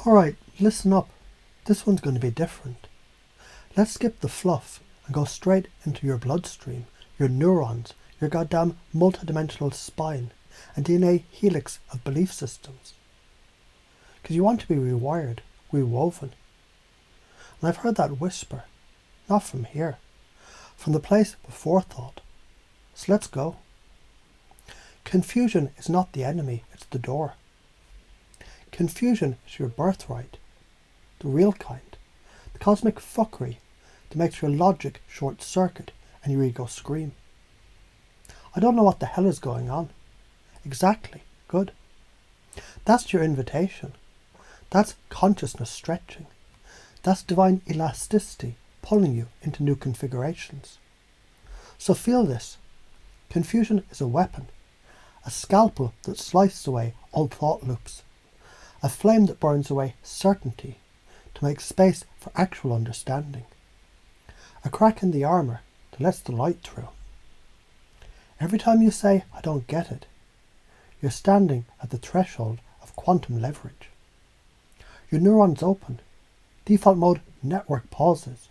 Alright, listen up. This one's going to be different. Let's skip the fluff and go straight into your bloodstream, your neurons, your goddamn multidimensional spine, and DNA helix of belief systems. Because you want to be rewired, rewoven. And I've heard that whisper, not from here, from the place before thought. So let's go. Confusion is not the enemy, it's the door. Confusion is your birthright, the real kind, the cosmic fuckery that makes your logic short circuit and your ego scream. I don't know what the hell is going on. Exactly, good. That's your invitation. That's consciousness stretching. That's divine elasticity pulling you into new configurations. So feel this. Confusion is a weapon, a scalpel that slices away old thought loops, a flame that burns away certainty to make space for actual understanding, a crack in the armour that lets the light through. Every time you say, I don't get it, you're standing at the threshold of quantum leverage. Your neurons open, default mode network pauses,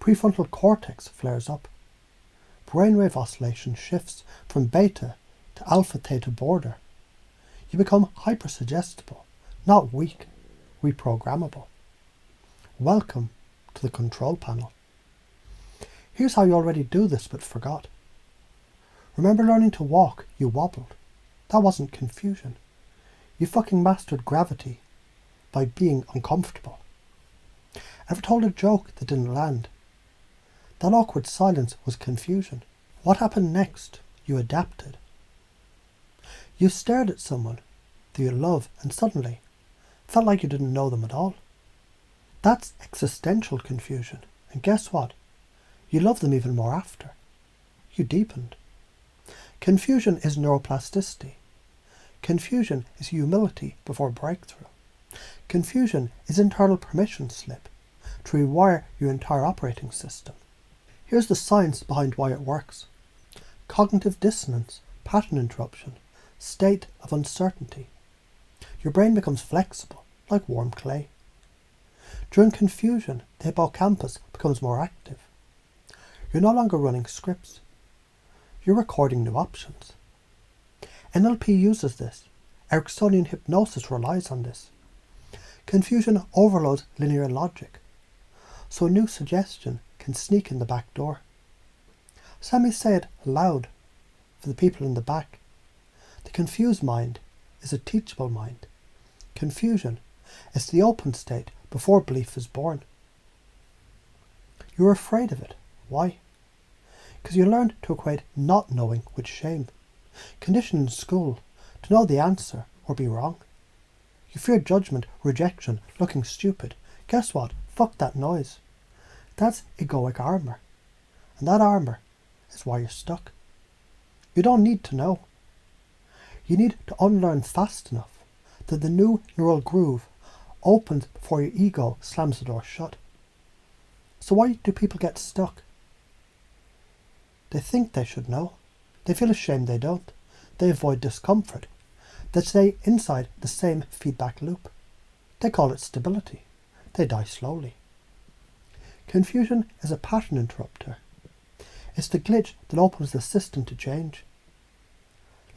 prefrontal cortex flares up, brainwave oscillation shifts from beta to alpha theta border. You become hypersuggestible, not weak, reprogrammable. Welcome to the control panel. Here's how you already do this but forgot. Remember learning to walk, you wobbled. That wasn't confusion. You fucking mastered gravity by being uncomfortable. Ever told a joke that didn't land? That awkward silence was confusion. What happened next? You adapted. You stared at someone that you love and suddenly felt like you didn't know them at all. That's existential confusion. And guess what? You love them even more after. You deepened. Confusion is neuroplasticity. Confusion is humility before breakthrough. Confusion is internal permission slip to rewire your entire operating system. Here's the science behind why it works. Cognitive dissonance, pattern interruption, state of uncertainty. Your brain becomes flexible, like warm clay. During confusion, the hippocampus becomes more active. You're no longer running scripts. You're recording new options. NLP uses this. Ericksonian hypnosis relies on this. Confusion overloads linear logic, so a new suggestion can sneak in the back door. So let me say it loud for the people in the back. The confused mind is a teachable mind. Confusion is the open state before belief is born. You're afraid of it. Why? Because you learned to equate not knowing with shame. Conditioned in school to know the answer or be wrong. You fear judgment, rejection, looking stupid. Guess what? Fuck that noise. That's egoic armour. And that armour is why you're stuck. You don't need to know. You need to unlearn fast enough that the new neural groove opens before your ego slams the door shut. So why do people get stuck? They think they should know. They feel ashamed they don't. They avoid discomfort. They stay inside the same feedback loop. They call it stability. They die slowly. Confusion is a pattern interrupter. It's the glitch that opens the system to change.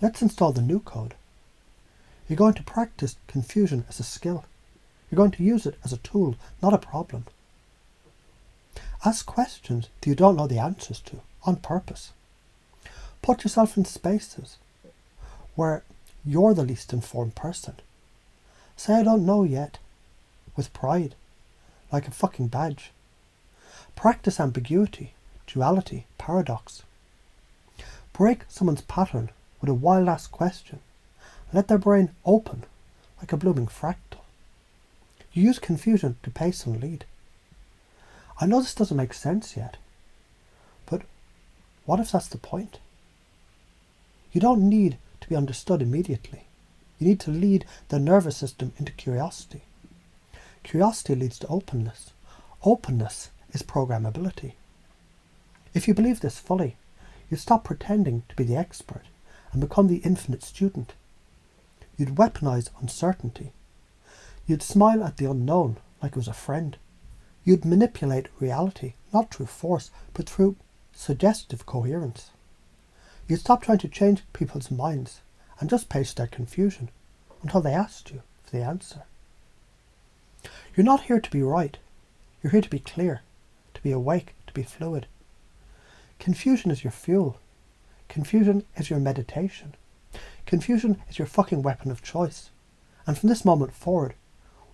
Let's install the new code. You're going to practice confusion as a skill. You're going to use it as a tool, not a problem. Ask questions that you don't know the answers to, on purpose. Put yourself in spaces where you're the least informed person. Say I don't know yet, with pride, like a fucking badge. Practice ambiguity, duality, paradox. Break someone's pattern with a wild-ass question. Let their brain open like a blooming fractal. You use confusion to pace and lead. I know this doesn't make sense yet, but what if that's the point? You don't need to be understood immediately. You need to lead the nervous system into curiosity. Curiosity leads to openness. Openness is programmability. If you believe this fully, you stop pretending to be the expert and become the infinite student. You'd weaponize uncertainty. You'd smile at the unknown like it was a friend. You'd manipulate reality, not through force, but through suggestive coherence. You'd stop trying to change people's minds and just pace their confusion until they asked you for the answer. You're not here to be right. You're here to be clear, to be awake, to be fluid. Confusion is your fuel. Confusion is your meditation. Confusion is your fucking weapon of choice. And from this moment forward,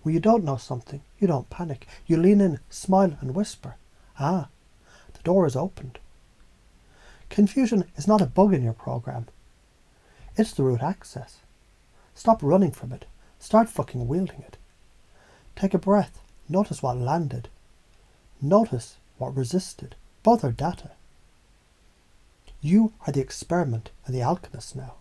when you don't know something, you don't panic. You lean in, smile and whisper, "Ah, the door is opened." Confusion is not a bug in your program. It's the root access. Stop running from it. Start fucking wielding it. Take a breath. Notice what landed. Notice what resisted. Both are data. You are the experiment and the alchemist now.